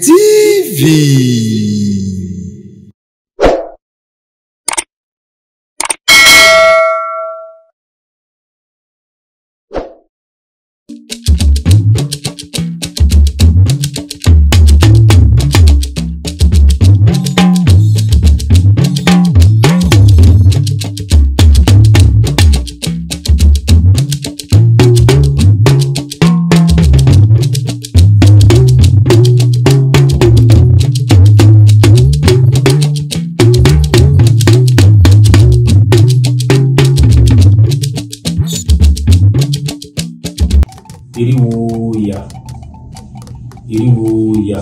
TV. Iriwo ìyà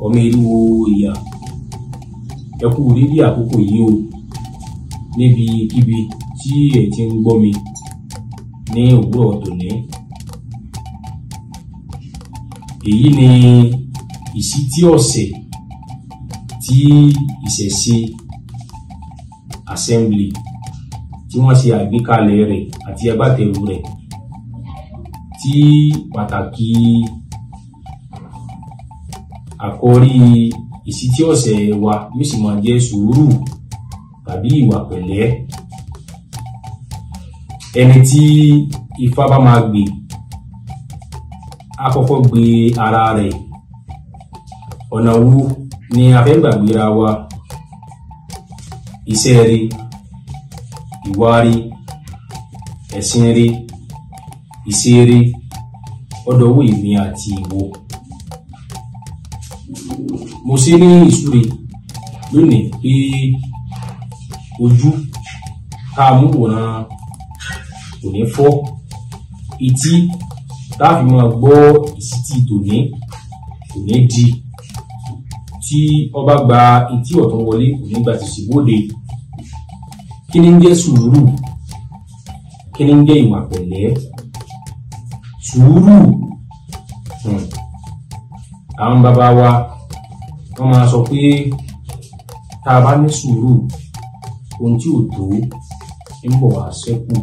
ọmọ iriwo ìyà ẹ kú dédé àkókò yìí o níbi kíbi tí ẹ ti ń gbọ́ mi ní òwúrọ̀ tòní. Èyí ni ìṣítí ọ̀sẹ̀ tí ìṣẹ̀ṣe assembly tí wọ́n ṣe àgbékalẹ̀ rẹ̀ àti agbátẹrù rẹ̀, tí pàtàkì àkọ́rí ìṣítí ọ̀sẹ̀ wa yóò sì máa jẹ́ sùúrù tàbí ìwà pẹ̀lẹ́. Ẹni tí Ifá bá máa gbé á kọ́kọ́ gbé ara rẹ̀. Ọ̀nà wo ni a fẹ́ gbàgbéra wa? Iṣẹ́ rẹ̀, ìwà rẹ̀, ẹ̀sìn rẹ̀, ìṣe rẹ̀, ọ̀dọ̀wọ́ èmi àti ìwọ. Mo ṣe ní ìsúre lónìí pé ojú tá a mú wòran kò ní fọ́, etí tá a fi máa gbọ́ ìṣítí tòní kò ní di, tí ọba gba etí ọ̀tún wọlé kò ní gba tìṣì bóde. Kí ni ń jẹ́ sùúrù? Kí ni ń jẹ́ ìwà pẹ̀lẹ́? Sùúrù, àwọn bàbá wa wọ́n máa sọ pé tá a bá ní sùúrù, ohun tí ò tó ń bọ̀ wá ṣẹ́kù.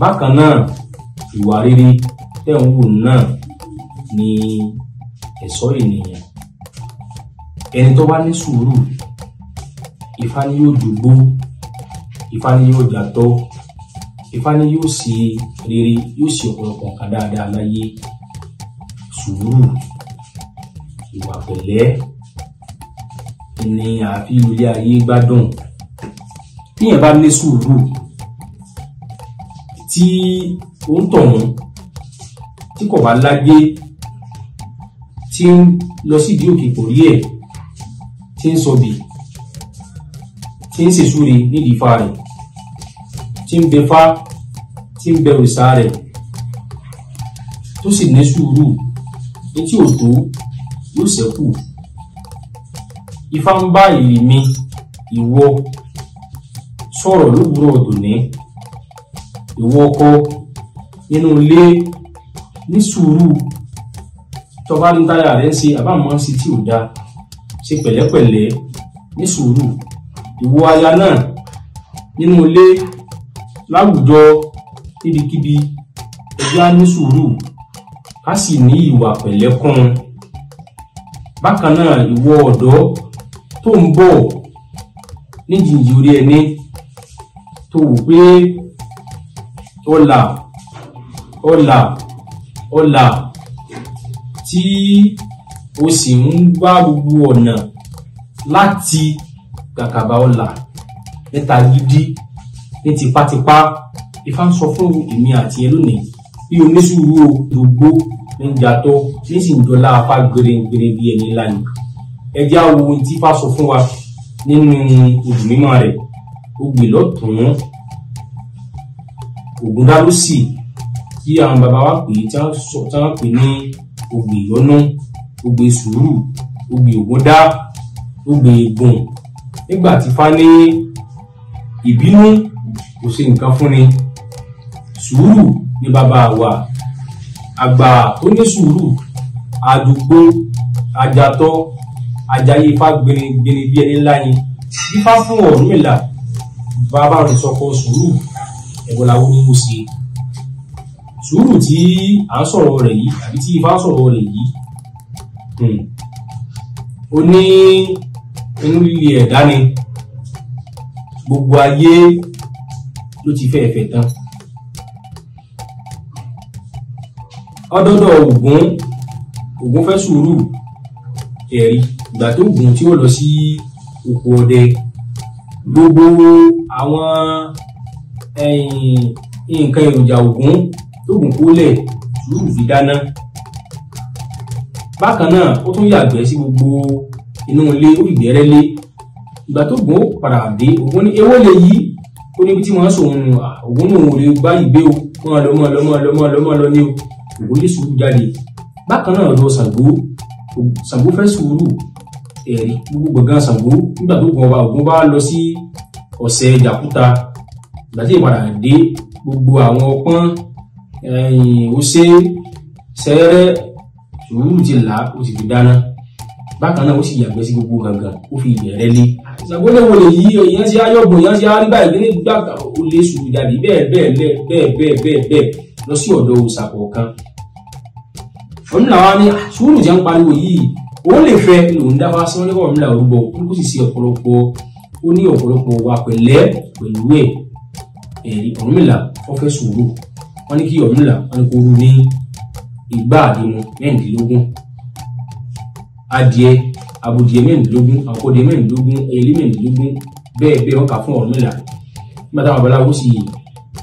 Bákan náà, ìwà rere tẹ́ ń wò náà ni ẹ̀ṣọ́ ènìyàn. Ẹni tó bá ní sùúrù, Ifá ni yóò jogbo, Ifá ni yóò jàtọ́, Ifá ni yóò ṣe rere, yóò ṣe ọ̀pọ̀lọpọ̀ nǹkan dáadáa láyé. Sùúrù, ìwà pẹ̀lẹ́ ni àfi ilé ayé gbádùn. Bí èèyàn bá ní sùúrù, tí ó ń tọ̀hún tí kò bá lágé, tí ń lọ sí ìdí òkè kò rí ẹ̀, tí ń sọbì, tí ń ṣèṣúre nídìí Ifá rẹ̀, tí ń bẹfá, tí ń bẹ òrìṣà rẹ̀, tó sì ní sùúrù, ní tí ò tó yóò ṣẹ́kù. Ifá ń bá èmi ìwọ sọ̀rọ̀ lówùúrọ̀ tòní. Ìwọ ọkọ nínú ilé, ní sùúrù. Tó bá ní táyà rẹ̀ ń ṣe àbámọ́ sí tí ò dáa, ṣe pẹ̀lẹ́pẹ̀lẹ́, ní sùúrù. Ìwọ aya náà nínú ilé, láwùjọ, níbikíbi, ẹ jẹ́ á ní sùúrù, ká sì ní ìwà pẹ̀lẹ́ kún un. Bákan náà, ìwọ ọ̀dọ́ tó ń bọ̀ ní jìnjìn orí ẹni, tó wò pé ọ̀là tí o sì ń gbá gbogbo ọ̀nà láti gàkàbà ọ̀là níta gidi, ní tipátipá. Ifá ń sọ fún èmi àti ẹ lónìí bí onísùúrù gbogbo ní jàtọ̀ ní sì ń jọlá apá gbèrègbèrè bí ẹni ńlá ni. Ẹ jẹ́ á wo ohun tí Ifá sọ fún wa nínú odù mímọ́ rẹ̀. Ogbè lọ́tùn, Ògúndá lósì, tí àwọn bàbá wa pè tí wọ́n pè ní ogbè ìyọ́nú, ogbè sùúrù, ogbè Ògúndá, ogbè ègùn. Nígbà tí Ifá ní ìbínú kò sí nǹkan fún ni. Sùúrù ni bàbá wa. Àgbà tó ní sùúrù àdúgbò àjàtọ̀ àjàyè Ifá gbinigbini bí ẹni ńlá yín. Ifá fún Ọ̀rúnmìlà bàbá rẹ̀ sọkọ sùúrù ẹ̀bọ̀ làwọn onímọ̀ sí. Sùúrù tí à ń sọ̀rọ̀ rẹ̀ yìí àbí tí Ifá sọ̀rọ̀ rẹ̀ yìí ó ní inú líle ẹ̀dá ni. Gbogbo ayé ló ti fẹ́ẹ̀fẹ́ tán. Ọdọ́dọ̀ Ògún fẹ́ sùúrù ẹ̀rí ìgbà tó Ògún tí ó lọ sí oko ọdẹ. Gbogbo àwọn nǹkan èròjà Ògún tó Ògún kó lẹ̀ sùúrù fi dáná. Bákan náà ó tún yàgbẹ́ sí gbogbo inú ilé ó ìgbẹ́rẹ́ lé. Ìgbà tó Ògún padà dé Ògún ní ewó lè yí ó níbi tí wọ́n sòun nù. Ògún ní òun ò lè gbá ìgbé o mọ́ lọ ní o. Ògún lè sùúrù jáde. Bákan náà lọ Ṣàngó fẹ́ sùúrù ẹ̀rí gbogbo gbọ̀ngàn Ṣàngó nígbà tó Ògún bá lọ sí ọ̀sẹ̀ Jàkúta. Ìgbà tí ìpadà dé gbogbo àwọn ọpọ́n ọ̀sẹ̀ sẹ́rẹ́ sùúrù ti là ó sì fi dáná. Bákan náà ó sì yàgbẹ́ sí gbogbo gangan ó fi ìbẹ̀rẹ̀ lé. Ṣàngó lè wọlé yìí èèyàn ti ayọ̀gbọ̀n èèyàn ti arígbà ìdílé gbàgbà ó lé sùúrù jáde bẹ́ẹ̀ lọ sí ọ̀dọ̀ òòṣà kọ̀ọ̀kan. Ọ̀rúnmìlà wa ní sùúrù jẹ́ ń pariwo yìí òun lè fẹ́ lòun dáfá sí wọn ní Ọ̀rúnmìlà orúbọ kó sì sí ọ̀pọ̀lọpọ̀ ó ní ọ̀pọ̀lọpọ̀ wa pẹ̀lẹ́ pẹ̀lú ẹ̀ ẹ̀rí. Ọ̀rúnmìlà wọ́n fẹ́ sùúrù wọ́n ní kí Ọ̀rúnmìlà wọ́n ní kó rú ní igbá àdìmú 16 adìẹ abòdìẹ 16 àkọdìẹ 16 ẹyẹlé 16 bẹ́ẹ̀ wọ́n kà fún Ọ̀rúnmìlà. Nígbà táwọn babaláwo sì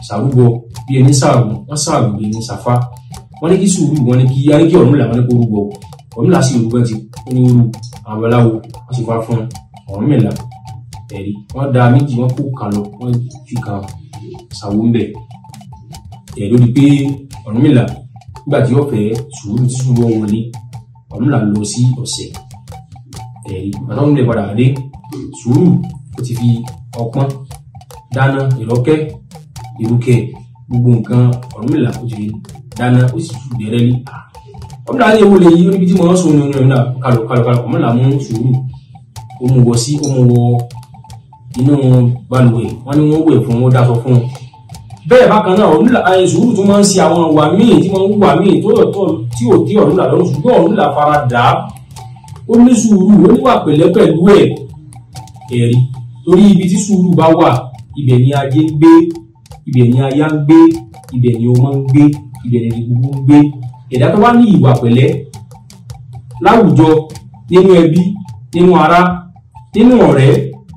ṣàrúbọ bí ẹni ṣàrù wọ́n ṣàrù bí ẹni ṣàfá. Wọ́n ní kí sùúrù wọ́n ní kí Ọ̀rúnmìlà wọ́n ní kó rúbọ. Ọ̀rúnmìlà sì rúbọ ti ó ní rú àwọn babaláwo wọ́n sì fá fún Ọ̀rúnmìlà ẹ̀rí. Wọ́n da méjì wọ́n kó kan lọ wọ́n fi kan ṣàwó ń bẹ̀ ẹ̀ lórí pé Ọ̀rúnmìlà nígbà tí ó fẹ́ sùúrù tí sùúrù wọlé Ọ̀rúnmìlà lọ sí ọ̀sẹ̀ ẹ̀rí. Bàtà Ọ̀rúnmìlà padà dé sùúrù ó ti fi ọpọ́n dáná ìrọ́kẹ́ ìrúkẹ́ gbogbo nǹkan Ọ̀rúnmìlà ó ti fi dáná ó sì tún bẹ̀rẹ̀ lé. Ọ̀rúnmìlà ní ewu lè yí oníbi tí mo ń sọ ní Ọ̀rúnmìlà kálọ̀ Ọ̀rúnmìlà mú sùúrù ó mú wọ inú balùwẹ̀ wọ́n ní wọ́n wẹ̀ fún wọn dáṣọ fún un. Bẹ́ẹ̀ bákan náà Ọ̀rúnmìlà sùúrù tó máa ń ṣe àwọn ìwà míì tí wọ́n ń wà míì tó tí ò tí Ọ̀rúnmìlà lọ́rùn ṣùgbọ́n Ọ̀rúnmìlà fara dà á ó ní sùúrù ó níwà pẹ̀lẹ́ pẹ̀lú ẹ̀ ẹ̀rí. Torí ibi tí sùúrù bá wà ibẹ̀ ni ajé ń gbé ibẹ̀ ni aya ń gbé ibẹ̀ ni ọmọ ń gbé ibẹ̀ ni gbogbo ń gbé. Ẹ̀dá tó bá ní ìwà pẹ̀lẹ́ láwùjọ nínú ẹbí nínú ará nínú ọ̀rẹ́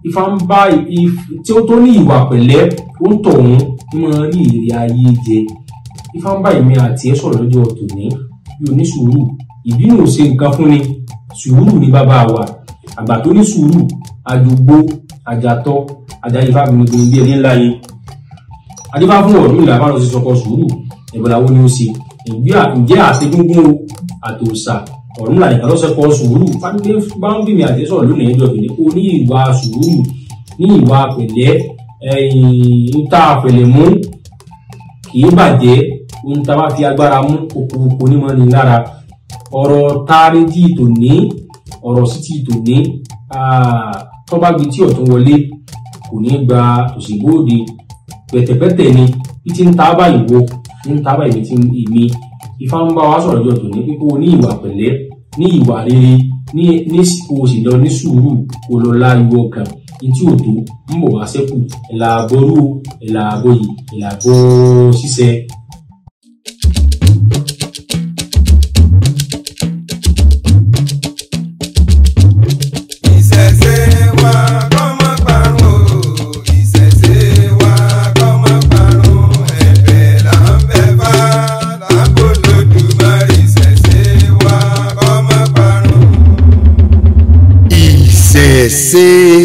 Ifá ń bá tí ó tó ní ìwà pẹ̀lẹ́ ó ń tọ̀ wọ́n máa rí èrè ayé jẹ. Ifá ń bá èmi àti ẹ sọ̀rọ̀ lọ́jọ́ tòní bí o ní sùúrù ìbínú ò ṣe nǹkan fún ni. Sùúrù ni bàbá wa. Àgbà tó ní sùúrù àdúgbò àjàtọ̀ àjàyè Ifá gbinigbini bí ẹni ńlá yín. Adébá fún Ọ̀rúnmìlà bá lọ sí sọkọ sùúrù ẹ̀bọ̀là wo ni ó ṣe ǹjẹ́ àtẹgúngún àtòsà Ọ̀rúnmìlà nìkan ló sọkọ sùúrù. Fáńdé bá ń bìmí àti sọ̀rọ̀ lónìí ẹjọ́ ìbílẹ kó ní ìwà sùúrù ní ìwà pẹ̀lẹ́ ń ta pẹ̀lẹ́ mú kì í bàjẹ́ ń ta bá fi agbára mú kòkòrò ní mọ́ni lára. Ọ̀rọ̀ tárí tí ìtò ní ọ̀rọ̀ sí tí ìtò ní tó bá gbé tí ọ̀tún wọlé kò ní gba òṣèbóòde pẹ̀tẹ̀pẹ̀tẹ̀ ni bí ti ń ta bá ìwọ ń ta bá ìwé tí èmi. Ifá ń bá wa sọ̀rọ̀ jọ tòní pé kó ní ìwà pẹ̀lẹ́ ní ìwà rere ní kó o sì lọ ní sùúrù kó lọ lá ìwọ kan ní tí ò tó ń bọ̀ wá sẹ́kù ẹ̀là àbọ̀rú ẹ̀là àbọ̀yì ẹ̀là àbọ̀ ṣiṣẹ́. Ìṣẹ̀ṣe.